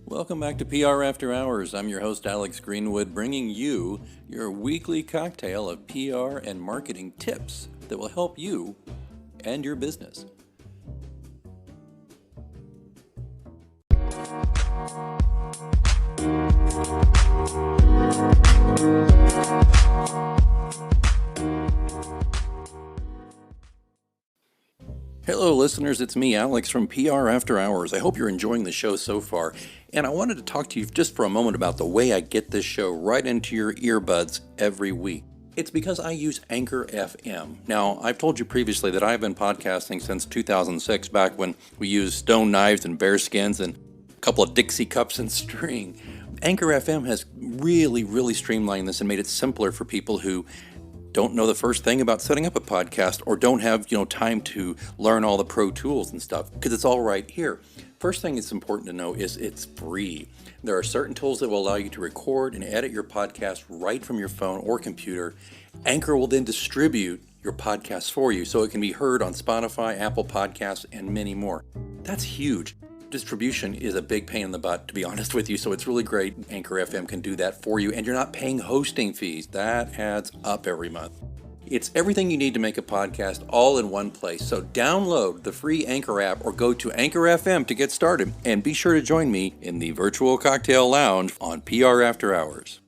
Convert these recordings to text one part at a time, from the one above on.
Welcome back to PR After Hours. I'm your host, Alex Greenwood, bringing you your weekly cocktail of PR and marketing tips that will help you and your business. Hello, listeners. It's me, Alex, from PR After Hours. I hope you're enjoying the show so far. And I wanted to talk to you just for a moment about the way I get this show right into your earbuds every week. It's because I use Anchor FM. Now, I've told you previously that I've been podcasting since 2006, back when we used stone knives and bear skins and a couple of Dixie cups and string. Anchor FM has really streamlined this and made it simpler for people who don't know the first thing about setting up a podcast or don't have, time to learn all the pro tools and stuff, because it's all right here. First thing it's important to know is it's free. There are certain tools that will allow you to record and edit your podcast right from your phone or computer. Anchor will then distribute your podcast for you so it can be heard on Spotify, Apple Podcasts, and many more. That's huge. Distribution is a big pain in the butt, to be honest with you, so it's really great Anchor FM can do that for you, and you're not paying hosting fees. That adds up every month. It's everything you need to make a podcast all in one place, so download the free Anchor app or go to Anchor FM to get started, and be sure to join me in the virtual cocktail lounge on PR After Hours.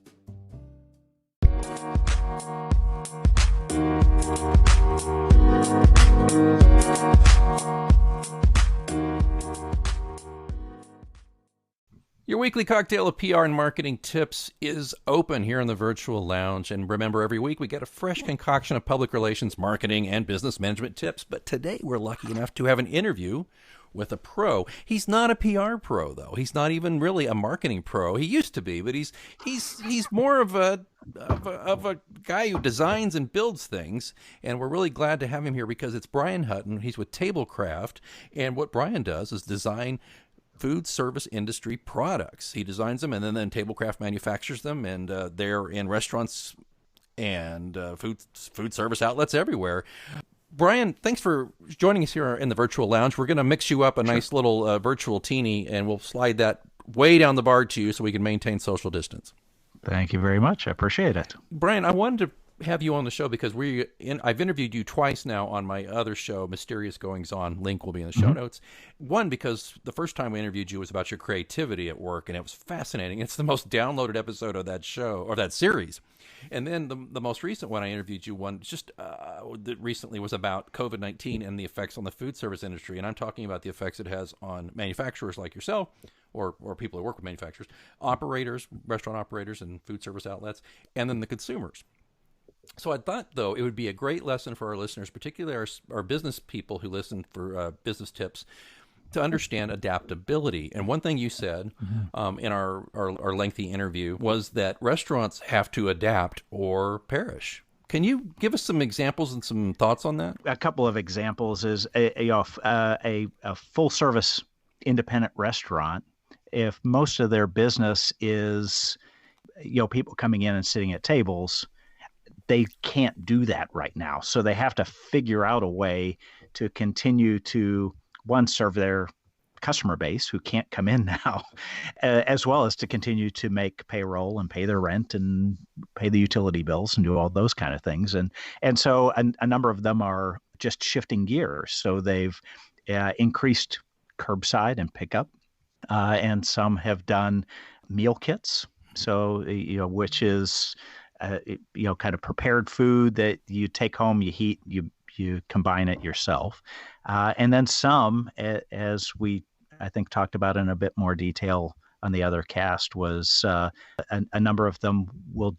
Your weekly cocktail of PR and marketing tips is open here in the virtual lounge. And remember, every week we get a fresh concoction of public relations, marketing, and business management tips. But today we're lucky enough to have an interview with a pro. He's not a PR pro, though. He's not even really a marketing pro. He used to be, but he's more of a guy who designs and builds things. And we're really glad to have him here because it's Brian Hutton. He's with Tablecraft. And what Brian does is design food service industry products. He designs them, and then Tablecraft manufactures them, and they're in restaurants and food service outlets everywhere. Brian, thanks for joining us here in the virtual lounge. We're going to mix you up a nice little virtual teeny, and we'll slide that way down the bar to you so we can maintain social distance. Thank you very much. I appreciate it. Brian, I wanted to have you on the show because I've interviewed you twice now on my other show, Mysterious Goings On. Link will be in the show notes. One, because the first time we interviewed you was about your creativity at work, and it was fascinating. It's the most downloaded episode of that show, or that series. And then the most recent one I interviewed you that recently was about COVID-19 and the effects on the food service industry. And I'm talking about the effects it has on manufacturers like yourself, or people who work with manufacturers, operators, restaurant operators and food service outlets, and then the consumers. So I thought, though, it would be a great lesson for our listeners, particularly our business people who listen for business tips, to understand adaptability. And one thing you said in our lengthy interview was that restaurants have to adapt or perish. Can you give us some examples and some thoughts on that? A couple of examples is a full-service independent restaurant. If most of their business is people coming in and sitting at tables, they can't do that right now. So they have to figure out a way to continue to, one, serve their customer base who can't come in now, as well as to continue to make payroll and pay their rent and pay the utility bills and do all those kind of things. And so a number of them are just shifting gears. So they've increased curbside and pickup, and some have done meal kits. So, which is kind of prepared food that you take home, you heat, you combine it yourself. And then some, as we, I think, talked about in a bit more detail on the other cast, was a number of them will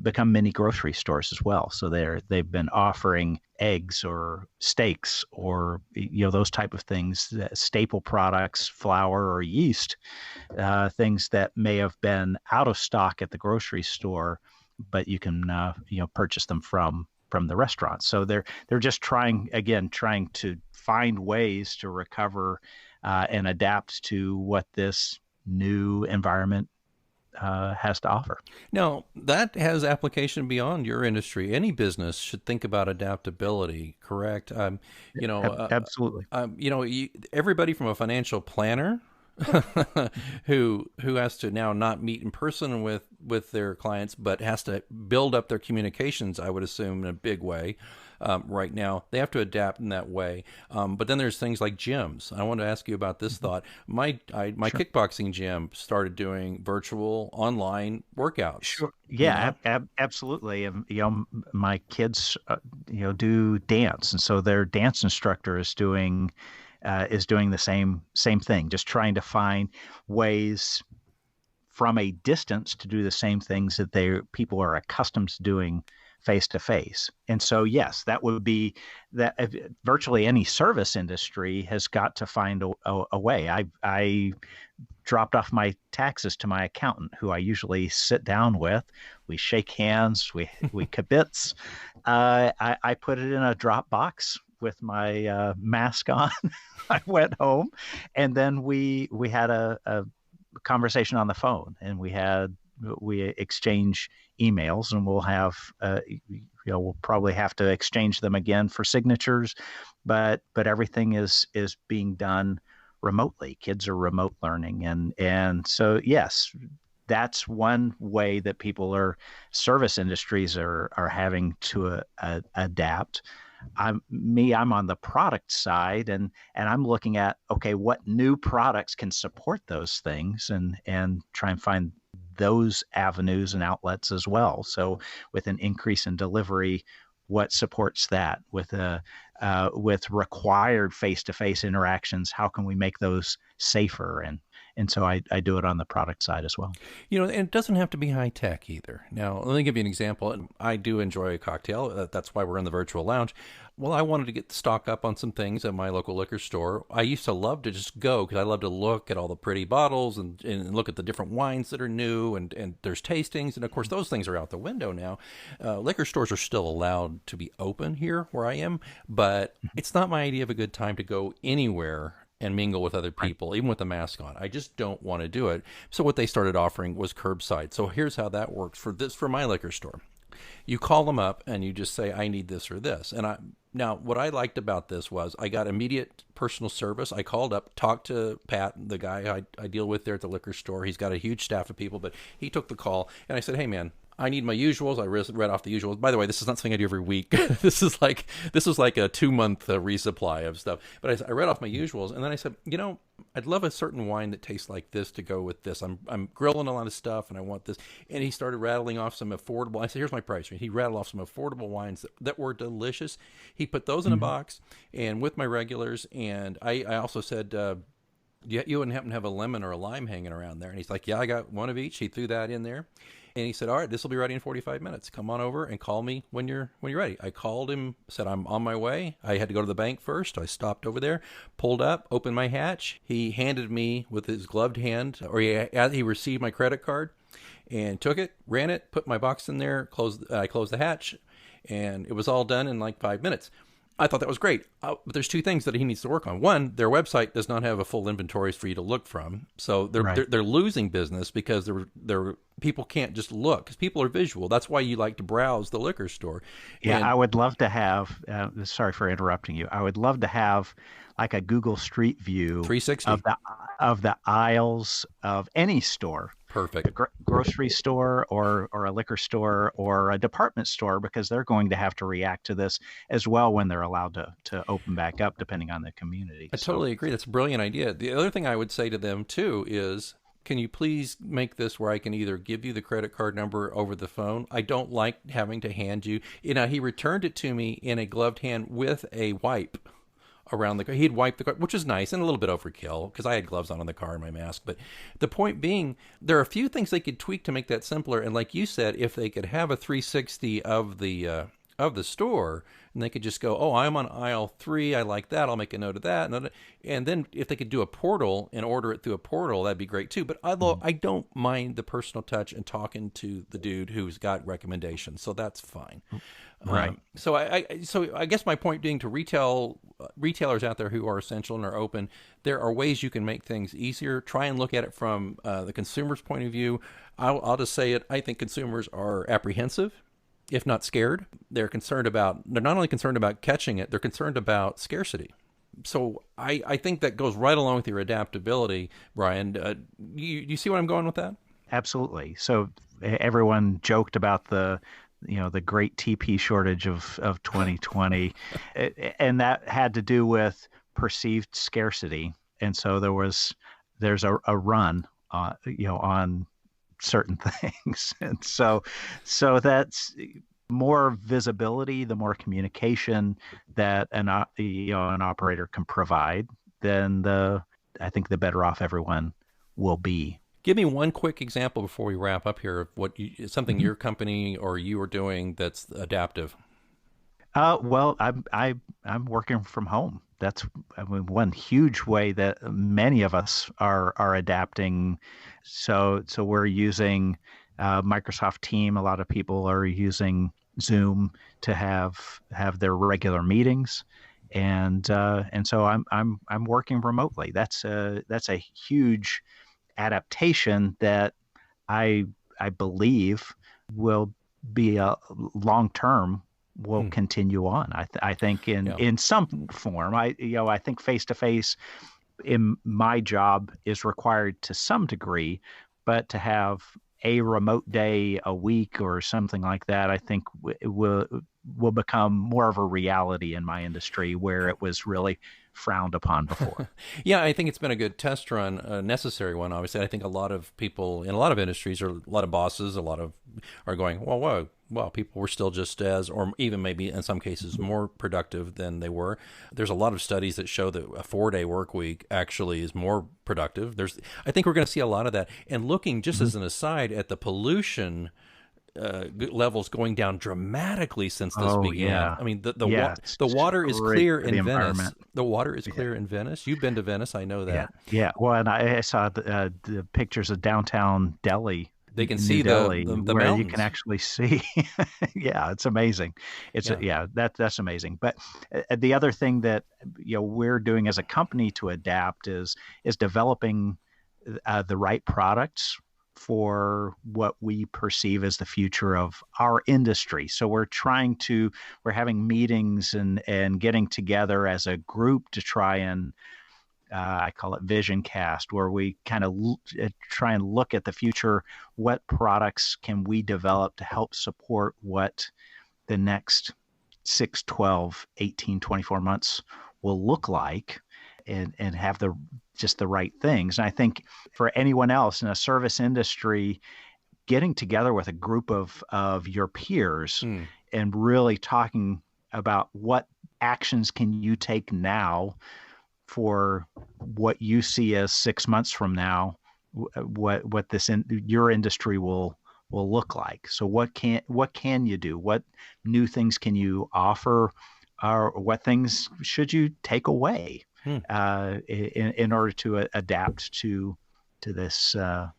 become mini grocery stores as well. So they've been offering eggs or steaks or those type of things, staple products, flour or yeast, things that may have been out of stock at the grocery store, but you can purchase them from the restaurant. So they're just trying to find ways to recover and adapt to what this new environment has to offer. Now, that has application beyond your industry. Any business should think about adaptability, correct? Absolutely. Everybody from a financial planner who has to now not meet in person with their clients, but has to build up their communications, I would assume, in a big way. Right now, they have to adapt in that way. But then there's things like gyms. I want to ask you about this thought. My Sure. kickboxing gym started doing virtual online workouts. Sure. You Yeah, know, absolutely. My kids, do dance, and so their dance instructor is doing the same thing, just trying to find ways from a distance to do the same things that they people are accustomed to doing face to face. And so, yes, that would be that virtually any service industry has got to find a way. I dropped off my taxes to my accountant, who I usually sit down with. We shake hands, we kibitz. I put it in a Dropbox with my mask on. I went home, and then we had a conversation on the phone, and we exchange emails, and we'll probably have to exchange them again for signatures, but everything is being done remotely. Kids are remote learning, and so yes, that's one way that service industries are having to adapt. I'm on the product side, and I'm looking at, okay, what new products can support those things, and try and find those avenues and outlets as well. So with an increase in delivery, what supports that with required face-to-face interactions? How can we make those safer? And so I do it on the product side as well. and it doesn't have to be high tech either. Now, let me give you an example. I do enjoy a cocktail. That's why we're in the virtual lounge. Well, I wanted to get stock up on some things at my local liquor store. I used to love to just go because I love to look at all the pretty bottles and look at the different wines that are new, and there's tastings. And of course, those things are out the window now. Liquor stores are still allowed to be open here where I am, but it's not my idea of a good time to go anywhere and mingle with other Right. people, even with a mask on. I just don't want to do it. So what they started offering was curbside. So here's how that works for my liquor store. You call them up and you just say, I need this or this. Now what I liked about this was I got immediate personal service. I called up, talked to Pat, the guy I deal with there at the liquor store. He's got a huge staff of people, but he took the call, and I said, hey man, I need my usuals. I read off the usuals. By the way, this is not something I do every week. this is like a 2 month resupply of stuff. But I read off my usuals, and then I said, I'd love a certain wine that tastes like this to go with this. I'm grilling a lot of stuff, and I want this. And he started rattling off some affordable. I said, here's my price. He rattled off some affordable wines that were delicious. He put those in a Mhm. box, and with my regulars. And I also said, you wouldn't happen to have a lemon or a lime hanging around there? And he's like, yeah, I got one of each. He threw that in there. And he said, all right, this will be ready in 45 minutes. Come on over and call me when you're ready. I called him, said, I'm on my way. I had to go to the bank first. I stopped over there, pulled up, opened my hatch. He handed me with his gloved hand, or he received my credit card and took it, ran it, put my box in there, I closed the hatch, and it was all done in like 5 minutes. I thought that was great. But there's two things that he needs to work on. One, their website does not have a full inventory for you to look from, so Right. they're losing business because they're people can't just look, because people are visual. That's why you like to browse the liquor store, Yeah, and I would love to have, sorry for interrupting you. I would love to have like a Google Street View 360, of the aisles of any store, perfect. a grocery store or a liquor store or a department store, because they're going to have to react to this as well when they're allowed to open back up, depending on the community. I So, totally agree. That's a brilliant idea. The other thing I would say to them too is, can you please make this where I can either give you the credit card number over the phone? I don't like having to hand you. He returned it to me in a gloved hand with a wipe around the car. He'd wiped the car, which is nice and a little bit overkill because I had gloves on in the car and my mask. But the point being, there are a few things they could tweak to make that simpler. And like you said, if they could have a 360 of the store, and they could just go, oh, I'm on aisle 3. I like that. I'll make a note of that. And then if they could do a portal and order it through a portal, that'd be great too. But mm, I don't mind the personal touch and talking to the dude who's got recommendations, so that's fine. right. So I guess my point being, to retailers out there who are essential and are open, there are ways you can make things easier. Try and look at it from the consumer's point of view. I'll just say it. I think consumers are apprehensive, if not scared. They're not only concerned about catching it, they're concerned about scarcity. So I think that goes right along with your adaptability, Brian. You see where I'm going with that? Absolutely. So everyone joked about the great TP shortage of 2020, and that had to do with perceived scarcity. And so there's a run, on certain things. And so that's more visibility, the more communication that an operator can provide, then I think the better off everyone will be. Give me one quick example before we wrap up here of something Mhm. your company or you are doing that's adaptive. Well, I'm working from home. That's, I mean, one huge way that many of us are adapting. So we're using Microsoft Team. A lot of people are using Zoom to have their regular meetings, and so I'm working remotely. That's a huge adaptation that I I believe will be a long term will Hmm. continue on. I think Yeah. in some form. I think face to face in my job is required to some degree, but to have a remote day a week or something like that, I think will become more of a reality in my industry where Yeah. it was really frowned upon before. Yeah, I think it's been a good test run, a necessary one. Obviously, I think a lot of people in a lot of industries, or a lot of bosses, a lot of are going, well, whoa, well, people were still just as, or even maybe in some cases more productive than they were. There's a lot of studies that show that a 4-day work week actually is more productive. I think we're going to see a lot of that. And looking just Mhm. as an aside at the pollution levels going down dramatically since this Oh began. yeah, I mean, yeah, it's the water is great clear for the in Venice. environment. The water is Yeah. clear in Venice. You've been to Venice, I know Yeah, that. yeah. Well, and I saw the pictures of downtown Delhi, They can New see Delhi, the where you can mountains. actually see. Yeah, it's amazing. Yeah. Yeah, that's amazing. But the other thing that we're doing as a company to adapt is developing the right products for what we perceive as the future of our industry. So we're having meetings and getting together as a group to try and I call it Visioncast, where we kind of try and look at the future. What products can we develop to help support what the next 6, 12, 18, 24 months will look like, and have just the right things. And I think for anyone else in a service industry, getting together with a group of your peers Hmm. and really talking about what actions can you take now for what you see as 6 months from now, what your industry will look like. So what can you do? What new things can you offer? Or what things should you take away Hmm. in order to adapt to this? I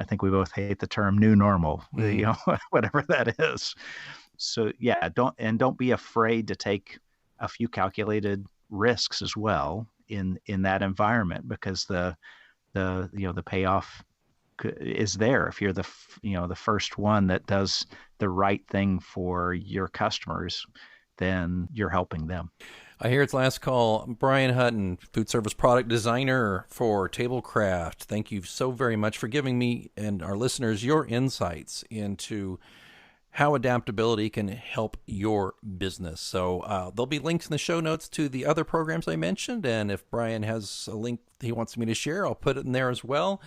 think we both hate the term new normal. Hmm. Whatever that is. So yeah, don't be afraid to take a few calculated risks as well in that environment, because the payoff is there if you're the first one that does the right thing for your customers, then you're helping them. I hear it's last call. Brian Hutton, food service product designer for Tablecraft. Thank you so very much for giving me and our listeners your insights into how adaptability can help your business. So there'll be links in the show notes to the other programs I mentioned. And if Brian has a link he wants me to share, I'll put it in there as well.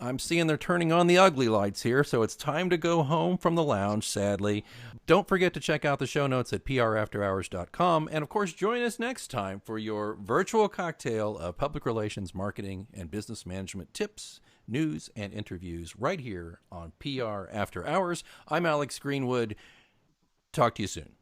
I'm seeing they're turning on the ugly lights here, so it's time to go home from the lounge, sadly. Don't forget to check out the show notes at prafterhours.com. And of course, join us next time for your virtual cocktail of public relations, marketing, and business management tips, news, and interviews right here on PR After Hours. I'm Alex Greenwood. Talk to you soon.